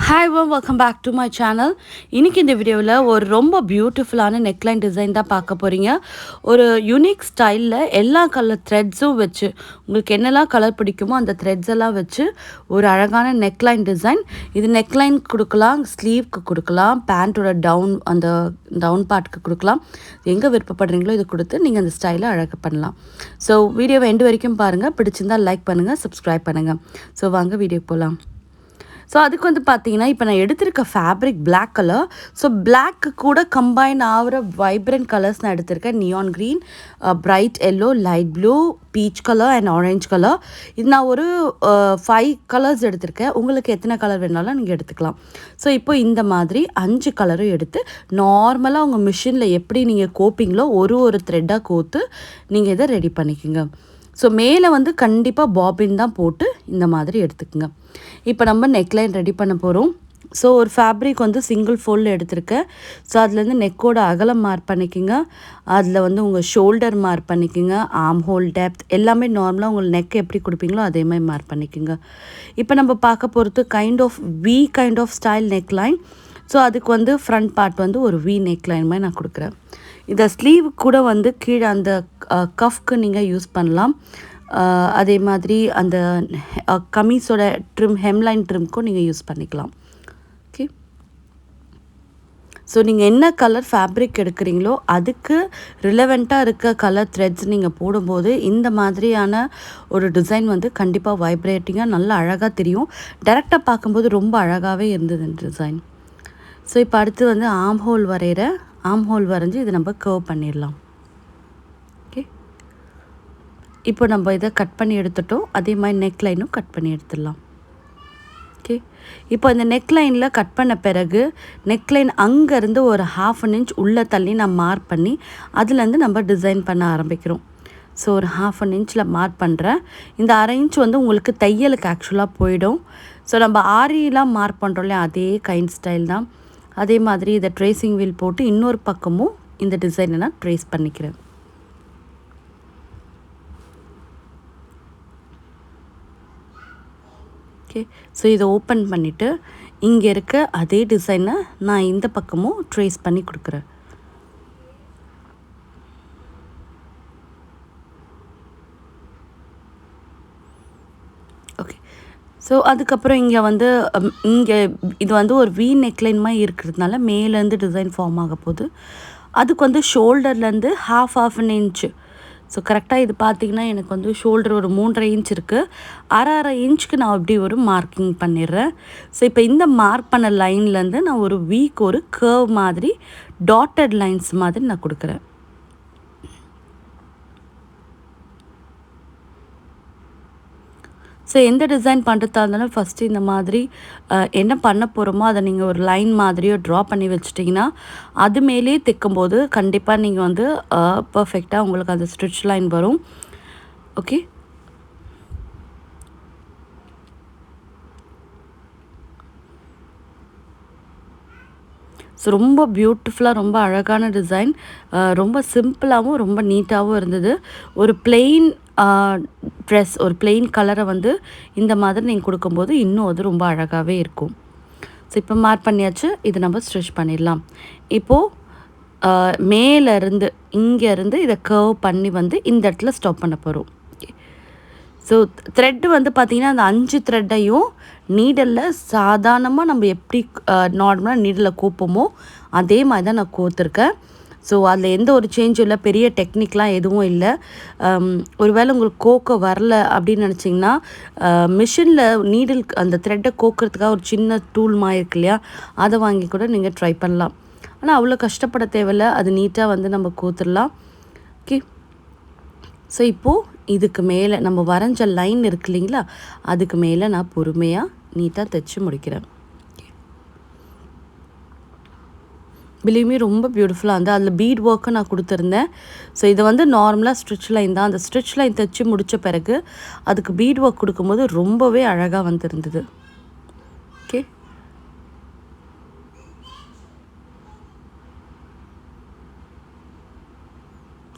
Hi everyone, welcome back to my channel. இன்னைக்கு இந்த வீடியோவில் ஒரு ரொம்ப பியூட்டிஃபுல்லான நெக்லைன் டிசைன் தான் பார்க்க போகிறீங்க. ஒரு யூனிக் ஸ்டைலில் எல்லா கலர் த்ரெட்ஸும் வச்சு உங்களுக்கு என்னெல்லாம் கலர் பிடிக்குமோ அந்த த்ரெட்ஸ் எல்லாம் வச்சு ஒரு அழகான நெக்லைன் டிசைன். இது நெக்லைன் கொடுக்கலாம், ஸ்லீவ்க்கு கொடுக்கலாம், பேண்ட்டோட அந்த டவுன் பார்ட்டுக்கு கொடுக்கலாம். எங்கே விருப்பப்படுறீங்களோ இது கொடுத்து நீங்கள் அந்த ஸ்டைலை அழகாக பண்ணலாம். ஸோ வீடியோவை எண்டு வரைக்கும் பாருங்கள். பிடிச்சிருந்தால் லைக் பண்ணுங்கள், சப்ஸ்கிரைப் பண்ணுங்கள். ஸோ வாங்க வீடியோக்கு போகலாம். ஸோ அதுக்கு வந்து பார்த்தீங்கன்னா இப்போ நான் எடுத்திருக்க ஃபேப்ரிக் பிளாக் கலர். ஸோ பிளாக்கு கூட கம்பைன் ஆகிற வைப்ரண்ட் கலர்ஸ் நான் எடுத்திருக்கேன். Neon green, bright yellow, light blue, peach colour and orange colour. இது நான் ஒரு 5 கலர்ஸ் எடுத்திருக்கேன். உங்களுக்கு எத்தனை கலர் வேணாலும் நீங்கள் எடுத்துக்கலாம். ஸோ இப்போ இந்த மாதிரி 5 கலரும் எடுத்து நார்மலாக உங்கள் மிஷினில் எப்படி நீங்கள் கோப்பிங்களோ ஒரு த்ரெட்டாக கோத்து நீங்கள் இதை ரெடி பண்ணிக்கோங்க. ஸோ மேலே வந்து கண்டிப்பாக பாபின் தான் போட்டு இந்த மாதிரி எடுத்துக்கோங்க. இப்போ நம்ம நெக்லைன் ரெடி பண்ண போகிறோம். ஸோ ஒரு ஃபேப்ரிக் வந்து சிங்கிள் ஃபோல்டில் எடுத்திருக்கேன். ஸோ அதுலேருந்து நெக்கோட அகலம் மார்க் பண்ணிக்கோங்க. அதில் வந்து உங்கள் ஷோல்டர் மார்க் பண்ணிக்கோங்க. ஆர்ம் ஹோல் டெப்த் எல்லாமே நார்மலாக உங்கள் நெக் எப்படி கொடுப்பீங்களோ அதே மாதிரி மார்க் பண்ணிக்கோங்க. இப்போ நம்ம பார்க்க போகிறது kind of style neckline. So அதுக்கு வந்து ஃப்ரண்ட் பார்ட் வந்து ஒரு வி நெக்லைன் மாதிரி நான் கொடுக்குறேன். இதை ஸ்லீவ் கூட வந்து கீழே அந்த கஃப்க்கு நீங்கள் யூஸ் பண்ணலாம். அதே மாதிரி அந்த கமீஸோட ஹெம்லைன் ட்ரிம்க்கும் நீங்கள் யூஸ் பண்ணிக்கலாம். ஓகே, ஸோ நீங்கள் என்ன கலர் ஃபேப்ரிக் எடுக்கிறீங்களோ அதுக்கு ரிலவெண்ட்டாக இருக்க கலர் த்ரெட்ஸ் நீங்கள் போடும்போது இந்த மாதிரியான ஒரு டிசைன் வந்து கண்டிப்பாக வைப்ரேட்டிங்காக நல்லா அழகாக தெரியும். டைரெக்டாக பார்க்கும்போது ரொம்ப அழகாகவே இருந்தது இந்த டிசைன். ஸோ இப்போ அடுத்து வந்து ஆர்ம் ஹோல் வரைஞ்சி இதை நம்ம கர்வ் பண்ணிடலாம். ஓகே, இப்போ நம்ம இதை கட் பண்ணி எடுத்துட்டோம். அதே மாதிரி நெக்லைனும் கட் பண்ணி எடுத்துடலாம். ஓகே, இப்போ இந்த நெக்லைனில் கட் பண்ண பிறகு நெக்லைன் அங்கேருந்து ஒரு 1/2 inch உள்ளே தள்ளி நான் மார்க் பண்ணி அதுலேருந்து நம்ம டிசைன் பண்ண ஆரம்பிக்கிறோம். ஸோ ஒரு 1/2 inch மார்க் பண்ணுறேன். இந்த 1/2 inch வந்து உங்களுக்கு தையலுக்கு ஆக்சுவலாக போயிடும். ஸோ நம்ம ஆரியெலாம் மார்க் பண்ணுறோம் இல்லையா, அதே கைண்ட் ஸ்டைல் தான். அதே மாதிரி இதை ட்ரேசிங் வீல் போட்டு இன்னொரு பக்கமும் இந்த டிசைனை நான் ட்ரேஸ் பண்ணிக்கிறேன். ஓகே, ஸோ இதை ஓப்பன் பண்ணிவிட்டு இங்கே இருக்க அதே டிசைனை நான் இந்த பக்கமும் ட்ரேஸ் பண்ணி கொடுக்குறேன். ஓகே, ஸோ அதுக்கப்புறம் இங்கே இது வந்து ஒரு வி நெக்லைன் மாதிரி இருக்கிறதுனால மேலேருந்து டிசைன் ஃபார்ம் ஆக போகுது. அதுக்கு வந்து ஷோல்டர்லேருந்து half an inch. ஸோ கரெக்டாக இது பார்த்திங்கன்னா எனக்கு வந்து ஷோல்டர் ஒரு 3.5 inch இருக்குது. 1/2 inchக்கு நான் அப்படி ஒரு மார்க்கிங் பண்ணிடுறேன். ஸோ இப்போ இந்த மார்க் பண்ண லைன்லேருந்து நான் ஒரு வீக் ஒரு கர்வ் மாதிரி டாட்டட் லைன்ஸ் மாதிரி நான் கொடுக்குறேன். ஸோ எந்த டிசைன் பண்ணுறதா இருந்தாலும் ஃபஸ்ட்டு இந்த மாதிரி என்ன பண்ண போகிறோமோ அதை நீங்கள் ஒரு லைன் மாதிரியோ ட்ரா பண்ணி வச்சிட்டிங்கன்னா அது மேலேயே தைக்கும்போது கண்டிப்பாக நீங்கள் வந்து பர்ஃபெக்டாக உங்களுக்கு அந்த ஸ்டிச் லைன் வரும். ஓகே, ஸோ ரொம்ப பியூட்டிஃபுல்லாக ரொம்ப அழகான டிசைன், ரொம்ப சிம்பிளாகவும் ரொம்ப நீட்டாகவும் இருந்தது. ஒரு பிளெயின் ட்ரெஸ், ஒரு பிளெயின் கலரை வந்து இந்த மாதிரி நீங்கள் கொடுக்கும்போது இன்னும் அது ரொம்ப அழகாகவே இருக்கும். ஸோ இப்போ மார்க் பண்ணியாச்சு. இது நம்ம ஸ்டிச் பண்ணிடலாம். இப்போது மேலேருந்து இங்கேருந்து இதை கர்வ் பண்ணி வந்து இந்த இடத்துல ஸ்டாப் பண்ண போகிறோம். ஸோ த்ரெட்டு வந்து பார்த்திங்கன்னா அந்த 5 த்ரெட்டையும் நீடலில் சாதாரணமாக நம்ம எப்படி நார்மலாக நீடலில் கோப்போமோ அதே மாதிரி தான் நான் கோத்துருக்கேன். ஸோ அதில் எந்த ஒரு சேஞ்சும் இல்லை, பெரிய டெக்னிக்லாம் எதுவும் இல்லை. ஒருவேளை உங்களுக்கு கோக்க வரல அப்படின்னு நினச்சிங்கன்னா மிஷினில் நீடில் அந்த த்ரெட்டை கோக்கிறதுக்காக ஒரு சின்ன டூல் மாதிரி இருக்கு இல்லையா, அதை வாங்கி கூட நீங்கள் ட்ரை பண்ணலாம். ஆனால் அவ்வளோ கஷ்டப்பட தேவையில்லை, அது நீட்டாக வந்து நம்ம கோத்துடலாம். ஓகே, ஸோ இப்போது இதுக்கு மேலே நம்ம வரைஞ்ச லைன் இருக்கு இல்லைங்களா, அதுக்கு மேலே நான் பொறுமையாக நீட்டாக தைச்சி முடிக்கிறேன். பிலீவ் மீ ரொம்ப பியூட்டிஃபுல்லாக வந்து அதில் பீட் ஒர்க்கு நான் கொடுத்துருந்தேன். ஸோ இதை வந்து நார்மலாக ஸ்டிச் லைன் தான். அந்த ஸ்டிச் லைன் தைச்சி முடித்த பிறகு அதுக்கு பீட் ஒர்க் கொடுக்கும்போது ரொம்பவே அழகாக வந்துருந்தது. ஓகே,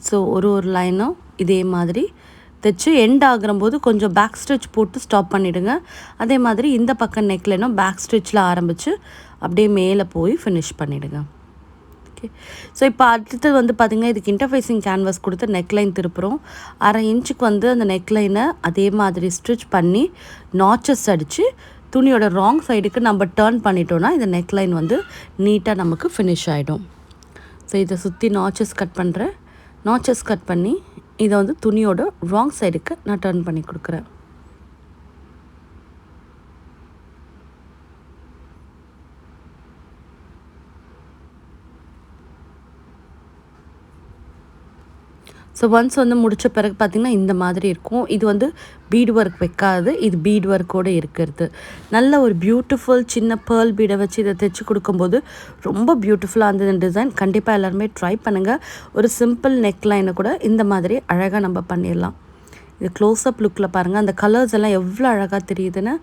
ஸோ ஒரு லைனும் இதே மாதிரி தைச்சு எண்ட் ஆகும்போது கொஞ்சம் பேக் ஸ்டிச் போட்டு ஸ்டாப் பண்ணிவிடுங்க. அதே மாதிரி இந்த பக்கம் நெக்லைனும் பேக் ஸ்டிச்சில் ஆரம்பித்து அப்படியே மேலே போய் ஃபினிஷ் பண்ணிவிடுங்க. ஓகே, ஸோ இப்போ அடுத்தது வந்து பார்த்திங்கன்னா இதுக்கு இன்டர்ஃபேஸிங் கேன்வாஸ் கொடுத்து நெக்லைன் திருப்புறோம். 1/2 இன்ச்சுக்கு வந்து அந்த நெக்லைனை அதே மாதிரி ஸ்டிச் பண்ணி நாச்சஸ் அடித்து துணியோட ராங் சைடுக்கு நம்ம டர்ன் பண்ணிட்டோன்னா இந்த நெக்லைன் வந்து நீட்டாக நமக்கு ஃபினிஷ் ஆகிடும். ஸோ இதை சுற்றி நாச்சஸ் கட் பண்ணுறேன். நாச்சஸ் கட் பண்ணி இதை வந்து துணியோட ராங் சைடுக்கு நான் டர்ன் பண்ணி கொடுக்குறேன். ஸோ ஒன்ஸ் வந்து முடித்த பிறகு பார்த்திங்கன்னா இந்த மாதிரி இருக்கும். இது வந்து பீட் ஒர்க் வைக்காது, இது பீட் ஒர்க்கோடு இருக்கிறது. நல்ல ஒரு பியூட்டிஃபுல் சின்ன பேர்ல் பீடை வச்சு இதை தைச்சி கொடுக்கும்போது ரொம்ப பியூட்டிஃபுல்லாக இருந்தது இந்த டிசைன். கண்டிப்பாக எல்லாருமே ட்ரை பண்ணுங்கள். ஒரு சிம்பிள் நெக்லைனை கூட இந்த மாதிரி அழகாக நம்ம பண்ணிடலாம். இது க்ளோஸ்அப் லுக்கில் பாருங்கள், அந்த கலர்ஸ் எல்லாம் எவ்வளோ அழகாக தெரியுதுன்னு.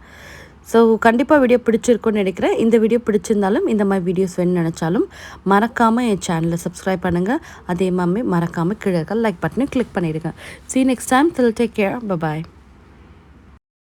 ஸோ கண்டிப்பாக வீடியோ பிடிச்சிருக்குன்னு நினைக்கிறேன். இந்த வீடியோ பிடிச்சிருந்தாலும் இந்த மாதிரி வீடியோஸ் வேணும்னு நினச்சாலும் மறக்காமல் என் சேனலை சப்ஸ்கிரைப் பண்ணுங்கள். அதே மாதிரி மறக்காமல் கீழே லைக் பட்டனை கிளிக் பண்ணிவிடுங்க. See you next time. Till take care. Bye bye.